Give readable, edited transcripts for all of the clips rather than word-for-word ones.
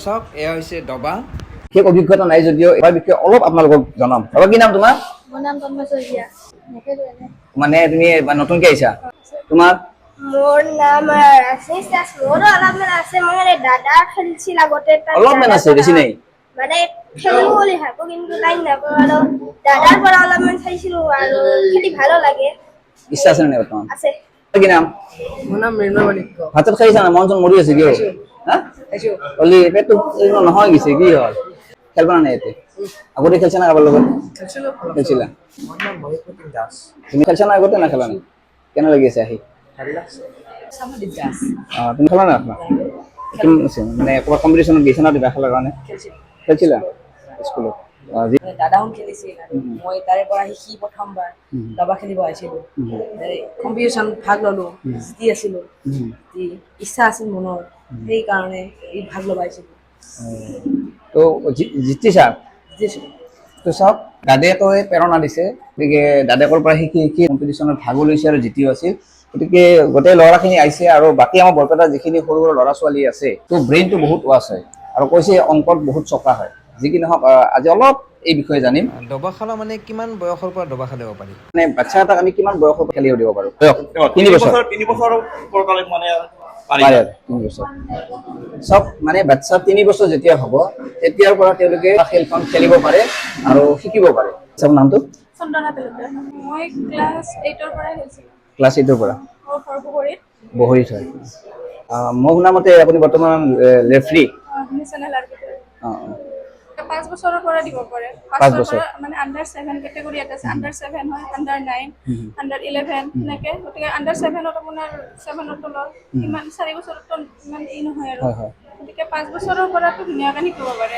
চাওক এয়া হৈছে দবা বিশেষ অভিজ্ঞতা নাই যদিও এবাৰ বিষয়ে অলপ আপোনালোকক জনাম দবা কি নাম তোমাৰ মোৰ নাম তন্ময় মানে তুমি নতুনকে আহিছা তোমাৰ মোৰ নাম ৰাজনীশ দাস মোৰো অলপমান আছে মানে দাদা খেলিছিল আগতে অলপমান আছে বেছি নাই মানে খেলো বুলি ভাবো কিন্তু টাইম নাপাওঁ আৰু দাদাৰ পৰা অলপমান চাইছিলো আৰু খেলি ভালো লাগে ইচ্ছা আছে নে বৰ্তমান আছে কি নাম মোৰ নাম মৃন্ময় মালিক ভাতত খাইছা না মন চন মৰি আছে কিয় হা খাইছো অলি পেটটো নহয় গৈছে কি হ'ল খেলবা নাই ইয়াতে আগতে খেলছা না কাৰোবাৰ লগত খেলছিলা মোৰ নাম মহিপতি দাস তুমি খেলছা না আগতে না খেলা নাই কেনে লাগি আছে আহি ভাল লাগছে সামদিত দাস তুমি খেলা না আপোনাৰ কিমান আছে মানে ক'ৰবাত কম্পিটিশ্যনত গৈছা না দিবা খেলাৰ কাৰণে খেলছিলা স্কুলত দাদাহত খেলিছিল মই তাৰে পৰা শিকি প্ৰথমবাৰ দাবা খেলিব আহিছিলোঁ কম্পিটিশ্যন ভাগ ল'লোঁ জিতি আছিলোঁ ইচ্ছা আছিল মনৰ সেইকাৰণে এই ভাগ ল'ব আহিছিলোঁ তো জিতিছা জিতিছিলোঁ তো চাওক দাদায়েকৈ প্ৰেৰণা দিছে গতিকে দাদায়েকৰ পৰা শিকি শিকি কম্পিটিশ্যনত ভাগো লৈছে আৰু জিতিও আছিল গতিকে গোটেই ল'ৰাখিনি আহিছে আৰু বাকী আমাৰ বৰপেটাৰ যিখিনি সৰু সৰু ল'ৰা ছোৱালী আছে তো ব্ৰেইনটো বহুত ৱাচ হয় আৰু কৈছে অংকত বহুত চকা হয় যি কি নহওক আজি অলপ এই বিষয়ে জানিম দবা খেলা মানে কিমান বয়সৰ পৰা দবা খেলিব পাৰি মানে বাচ্চা এটাক আমি কিমান বয়সৰ পৰা খেলিব দিব পাৰোঁ 3 বছৰ 3 বছৰ মানে পাৰে 3 বছৰ চব মানে বাচ্চা 3 বছৰ যেতিয়া হ'ব তেতিয়াৰ পৰা তেওঁলোকে খেলখন খেলিব পাৰে আৰু শিকিব পাৰে চব নামটো চন্দনা তালুকদাৰ মই ক্লাছ 8 পৰা খেলিছিলোঁ ক্লাছ 8 পৰা মোৰ ঘৰ পুখুৰীত বহৰিত হয় মই শুনামতে আপুনি বৰ্তমান ৰেফ্ৰী নেশ্যনেল আৰ্বিট্ৰেট অঁ 5 বছৰৰ পৰা দিব পাৰে 5 বছৰ মানে আণ্ডাৰ 7 কেটেগৰী এটা আছে আণ্ডাৰ 7 হয় আণ্ডাৰ 9 আণ্ডাৰ 11 এনেকে গতিকে আণ্ডাৰ 7ত আপোনাৰ 7ৰ তলত ইমান 4 বছৰতো ইমান ই নহয় আৰু গতিকে 5 বছৰৰ পৰাতো ধুনীয়াকৈ শিকিব পাৰে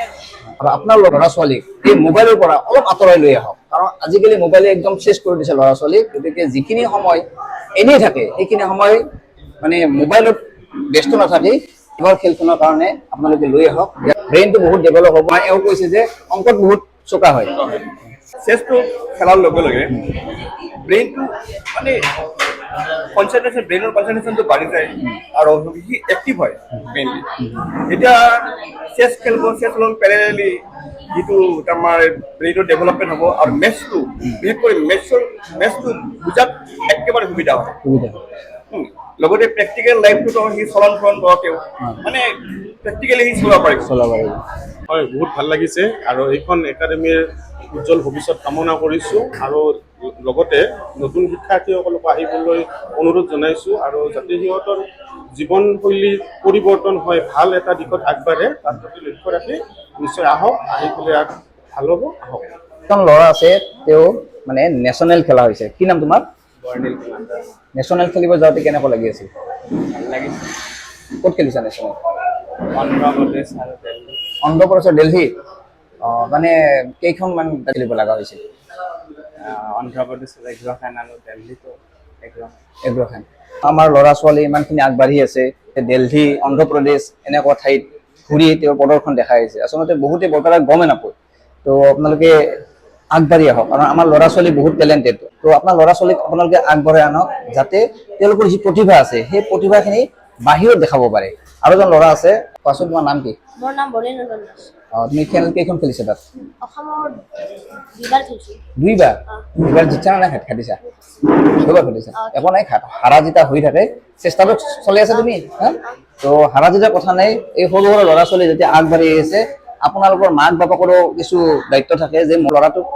আৰু আপোনাৰ ল'ৰা ছোৱালীক এই মোবাইলৰ পৰা অলপ আঁতৰাই লৈ আহক কাৰণ আজিকালি মোবাইলে একদম চেছ কৰি দিছে ল'ৰা ছোৱালীক গতিকে যিখিনি সময় এনেই থাকে সেইখিনি সময় মানে মোবাইলত ব্যস্ত নাথাকি এবাৰ খেলখনৰ কাৰণে আপোনালোকে লৈ আহক ব্ৰেইনটো বহুত ডেভেলপ হ'ব এওঁ কৈছে যে অংকত বহুত চোকা হয় চেছটো খেলাৰ লগে লগে ব্ৰেইনটো মানে কনচেন্ট্ৰেশ্যন ব্ৰেইনৰ কনচেন্ট্ৰেশ্যনটো বাঢ়ি যায় আৰু সি এক্টিভ হয় মেইনলি এতিয়া চেছ খেলিব চেছ অলপ পেৰেলি যিটো আমাৰ ব্ৰেইনৰ ডেভেলপমেণ্ট হ'ব আৰু মেথছটো বিশেষকৈ মেথছটো বুজাত একেবাৰে সুবিধা হয় লগতে প্ৰেক্টিকেল লাইফটোতো সি চলন ফুৰণ কৰোঁতেও মানে প্ৰেক্টিকেলি সি চলাব পাৰিব হয় বহুত ভাল লাগিছে আৰু এইখন একাডেমীৰ উজ্জ্বল ভৱিষ্যত কামনা কৰিছোঁ আৰু লগতে নতুন শিক্ষাৰ্থীসকলক আহিবলৈ অনুৰোধ জনাইছোঁ আৰু যাতে সিহঁতৰ জীৱনশৈলী পৰিৱৰ্তন হয় ভাল এটা দিশত আগবাঢ়ে তাৰ প্ৰতি লক্ষ্য ৰাখি নিশ্চয় আহক আহি পেলাই ইয়াত ভাল হ'ব আহক এজন ল'ৰা আছে তেওঁ মানে নেশ্যনেল খেলা হৈছে কি নাম তোমাৰ বৰ্ণিল নেশ্যনেল খেলিব যাওঁতে কেনেকুৱা লাগি আছিল ভাল লাগিছে ক'ত খেলিছা নেশ্যনেল অন্ধ্ৰপ্ৰদেশ আৰু দিল্লী অন্ধ্ৰপ্ৰদেশৰ দিল্লী মানে কেইখনমান খেলিব লগা হৈছিল অন্ধ্ৰপ্ৰদেশত 11খন আৰু দিল্লীতো 11খন আমাৰ ল'ৰা ছোৱালী ইমানখিনি আগবাঢ়ি আছে দিল্লী অন্ধ্ৰপ্ৰদেশ এনেকুৱা ঠাইত ঘূৰি তেওঁৰ প্ৰদৰ্শন দেখাই আহিছে আচলতে বহুতে বৰ্তমান গমে নাপায় তো আপোনালোকে আগবাঢ়ি আহক কাৰণ আমাৰ ল'ৰা ছোৱালী বহুত টেলেণ্টেড তো আপোনাৰ ল'ৰা ছোৱালীক আপোনালোকে আগবঢ়াই আনক যাতে তেওঁলোকৰ যি প্ৰতিভা আছে সেই প্ৰতিভাখিনি বাহিৰত দেখাব পাৰে আৰু এজন ল'ৰা আছে কোৱাচোন তোমাৰ নাম কি মোৰ নাম বলিন দাস তুমি খেল কেইখন খেলিছা তাত অসমৰ দুবাৰ খেলিছোঁ দুইবাৰ জিতা নে খেলিছা দুবাৰ খেলিছা একো নাই হাৰা জিতা হৈ থাকে চেষ্টাটো চলি আছে তুমি তো হাৰা জিতাৰ কথা নাই এই সৰু সৰু ল'ৰা ছোৱালী যেতিয়া আগবাঢ়ি আহিছে আপোনালোকৰ মাক বাপেকৰো কিছু দায়িত্ব থাকে যে মোৰ ল'ৰাটোক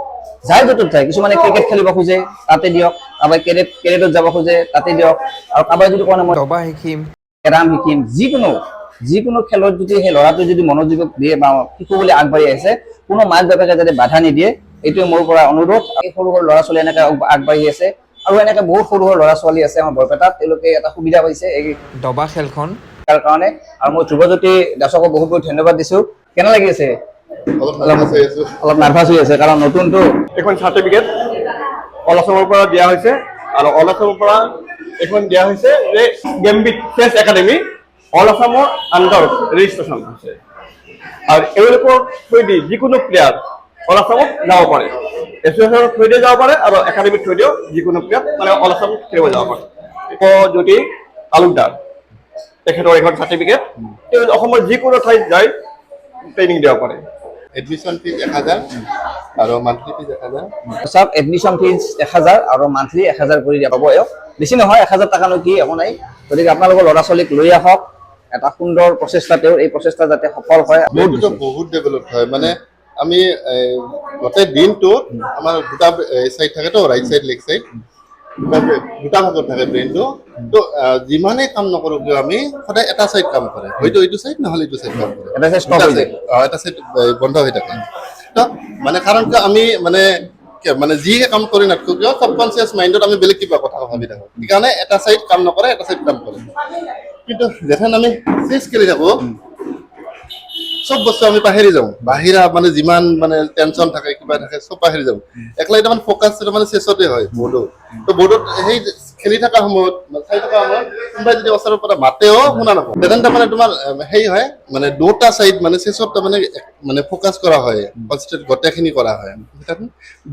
যাই য'ত থাকে কিছুমানে ক্ৰিকেট খেলিব খোজে তাতে দিয়ক কাৰোবাই কেৰেটত যাব খোজে তাতে দিয়ক আৰু কাৰোবাই যদি কোৱা মই দবা শিকিম কেৰাম শিকিম যিকোনো খেলত যদি সেই ল'ৰাটোৱে যদি মনোযোগ দিয়ে বা শিকো বুলি আগবাঢ়ি আহিছে কোনো মাক বাপেকে যাতে বাধা নিদিয়ে এইটোৱে মোৰ পৰা অনুৰোধ এই সৰু সৰু ল'ৰা ছোৱালী এনেকৈ আগবাঢ়ি আছে আৰু এনেকৈ বহুত সৰু সৰু ল'ৰা ছোৱালী আছে আমাৰ বৰপেটাত তেওঁলোকে এটা সুবিধা পাইছে এই দবা খেলখন তাৰ কাৰণে আৰু মই ধ্ৰুৱজ্যোতি দাসকো বহুত বহুত ধন্যবাদ দিছোঁ কেনে লাগি আছে অলপ নাৰ্ভাছ হৈ আছে কাৰণ নতুনটো এখন চাৰ্টিফিকেট অল আছামৰ পৰা দিয়া হৈছে আৰু অল আছামৰ পৰা এখন দিয়া হৈছে যে গেমবিট চেছ একাডেমী অল আছামৰ আণ্ডাৰত ৰেজিষ্ট্ৰেশ্যন হৈছে আৰু এওঁলোকৰ থ্ৰুৱেদি যিকোনো প্লেয়াৰ অল আছামত যাব পাৰে এছ'চিয়েশ্যনৰ থ্ৰুৱেদি যাব পাৰে আৰু একাডেমীৰ থ্ৰুৱেদিও যিকোনো প্লেয়াৰ মানে অল আছামত খেলিব যাব পাৰে জ্যোতি তালুকদাৰ তেখেতৰ এখন চাৰ্টিফিকেট তেওঁ অসমৰ যিকোনো ঠাইত যায় ট্ৰেইনিং দিব পাৰে। এডমিশ্যন ফিজ 1000 আৰু মান্থলি ফিজ 1000। চব এডমিশ্যন ফিজ 1000 আৰু মান্থলি 1000 কৰি দিয়া পাব। বেছি নহয়, 1000 টকানো কি একো নাই। গতিকে আপোনালোকৰ ল'ৰা ছোৱালীক লৈ আহক, এটা সুন্দৰ প্ৰচেষ্টা তেওঁৰ, এই প্ৰচেষ্টা যাতে সফল হয়। এইটোতো বহুত ডেভেলপ হয়, মানে আমি গোটেই দিনটোত আমাৰ দুটা চাইড থাকেতো, ৰাইট চাইড লেফ্ট চাইড, দুটা ভাগত থাকে ব্ৰেইনটো। তো যিমানেই কাম নকৰোঁ কিয় আমি সদায় এটা চাইড কাম কৰে, হয়তো এইটো চাইড নহ'লে এইটো চাইড কাম কৰে, এটা side stop হৈ যায়। এটা চাইড বন্ধ হৈ থাকে। তো মানে কাৰণ কিয় আমি মানে যিহে কাম কৰি নাথাকোঁ কিয় ছাবকনচিয়াছ মাইণ্ডত আমি বেলেগ কিবা কথা ভাবি থাকোঁ, সেইকাৰণে এটা চাইড কাম নকৰে, এটা চাইড কাম কৰে। কিন্তু যেথেন আমি চেছ খেলি থাকোঁ চব বস্তু আমি পাহৰি যাওঁ, বাহিৰা মানে যিমান মানে টেনচন থাকে কিবা থাকে চব পাহৰি যাওঁ। একলাই তাৰমানে ফ'কাছ মানে চেছতে হয় বৰ্ডত। তো বৰ্ডত সেই খেলি থকা সময়ত চাই থকা সময়ত কোনোবাই যদি ওচৰৰ পৰা মাতেও শুনা নাপাওঁ, তেনে তাৰমানে তোমাৰ সেই হয় মানে দুটা চাইড মানে চেছত তাৰমানে মানে ফ'কাছ কৰা হয়, কনচেনট্ৰেট গোটেইখিনি কৰা হয়।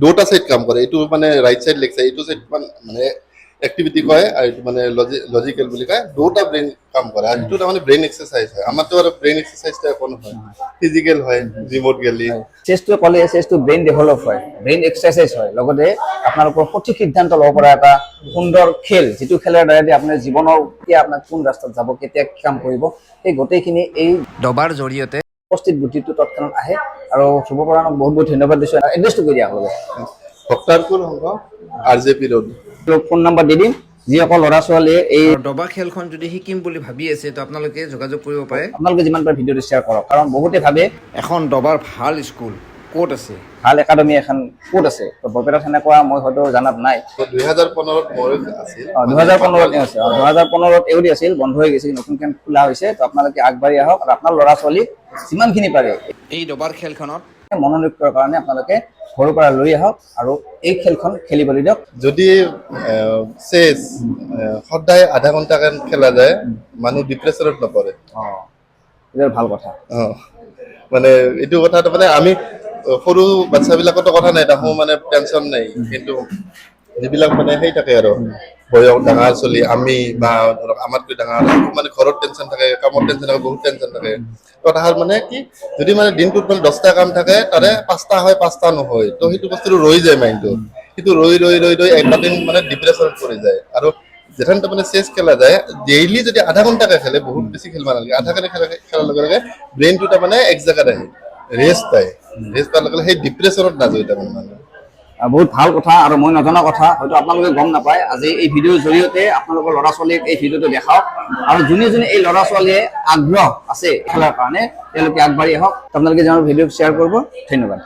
দুটা চাইড কাম কৰে, এইটো মানে ৰাইট চাইড লেফ্ট চাইড, এইটো চাইড মানে এক্টিভিটি কয় আৰু এইটো মানে লজিকেল বুলি কয়। দুটা ব্ৰেইন কাম কৰে আৰু এইটো তাৰমানে ব্ৰেইন এক্সাৰচাইজ হয়। আমাৰতো আৰু ব্ৰেইন এক্সাৰচাইজটো একো নহয়, ফিজিকেল হয় জিমত গেলি। চেছটো ক'লে চেছটো ব্ৰেইন ডেভেলপ হয়, ব্ৰেইন এক্সাৰচাইজ হয়, লগতে আপোনালোকৰ সঠিক সিদ্ধান্ত ল'ব পৰা এটা সুন্দৰ খেল, যিটো খেলৰ দ্বাৰা আপোনাৰ জীৱনৰ কেতিয়া আপোনাৰ কোন ৰাস্তাত যাব, কেতিয়া কি কাম কৰিব, সেই গোটেইখিনি এই দবাৰ জৰিয়তে উপস্থিত বুদ্ধিটো তৎক্ষণাত আহে। আৰু শুভপৰাণক বহুত বহুত ধন্যবাদ দিছোঁ। এড্ৰেছটো কৰি দিয়া হ'ব। ভক্তাৰপুৰ সংঘ RJP ৰোড। ফোন নাম্বাৰ দি দিম, যিসকল ল'ৰা ছোৱালীয়ে এই আৰু দবা খেলখন যদি শিকিম বুলি ভাবি আছে তো আপোনালোকে যোগাযোগ কৰিব পাৰে। আপোনালোকে যিমান পাৰে ভিডিঅ'টো শ্বেয়াৰ কৰক, কাৰণ বহুতে ভাবে এখন দবাৰ ভাল স্কুল ক'ত আছে, ভাল একাডেমি এখন ক'ত আছে। তো বৰপেটাত সেনেকুৱা মই হয়তো জানাত নাই। 2015ত মোৰ আছিল। 2015ত আছে, 2015ত এউৰি আছিল, বন্ধ হৈ গৈছিল, নতুনকৈ খোলা হৈছে। তো আপোনালোকে আগবাঢ়ি আহক আৰু আপোনাৰ ল'ৰা ছোৱালীক যিমানখিনি পাৰে এই দবাৰ খেলখনত মনোনিৱেশ কৰাৰ কাৰণে আপোনালোকে ঘৰৰ পৰা লৈ আহক আৰু এই খেলখন খেলিবলৈ দিয়ক। যদি চেছ সদায় আধা ঘণ্টাকে খেলা যায়, মানুহ ডিপ্ৰেশ্যনত নপৰে। এইটো ভাল কথা। মানে এইটো কথা তাৰমানে আমি সৰু বাচ্ছাবিলাকতো কথা নাই, তাহোঁ মানে টেনশ্যন নাই। কিন্তু যিবিলাক মানে সেই থাকে আৰু বয়স ডাঙৰ চলি আমি বা ধৰক আমাতকৈ ডাঙৰ মানে ঘৰত টেনশ্যন থাকে, কামত টেনশ্যন থাকে, বহুত টেনশ্যন থাকে। কথা হ'ল মানে কি যদি মানে দিনটোত মানে 10টা কাম থাকে তাৰে 5টা হয় 5টা নহয়, তো সেইটো বস্তুটো ৰৈ যায় মাইণ্ডটোত। সেইটো ৰৈ এটা দিন মানে ডিপ্ৰেশ্যনত পৰি যায়। আৰু যেথান তাৰমানে চেছ খেলা যায় ডেইলি যদি আধা ঘণ্টাকে খেলে, বহুত বেছি খেলিব নালাগে, আধা ঘণ্টা খেলাৰ লগে লগে ব্ৰেইনটো তাৰমানে এক জেগাত আহে, ৰেষ্ট পায়। ৰেষ্ট পোৱাৰ লগে লগে সেই ডিপ্ৰেশ্যনত নাযায় তাৰমানে মানুহ। বহুত ভাল কথা আৰু মই নজনা কথা, হয়তো আপোনালোকে গম নাপায়। আজি এই ভিডিঅ'ৰ জৰিয়তে আপোনালোকৰ ল'ৰা ছোৱালীক এই ভিডিঅ'টো দেখাওক, আৰু যোনে যোনে এই ল'ৰা ছোৱালীয়ে আগ্ৰহ আছে খেলাৰ কাৰণে তেওঁলোকে আগবাঢ়ি আহক। আপোনালোকে যিমান ভিডিঅ' শ্বেয়াৰ কৰিব। ধন্যবাদ।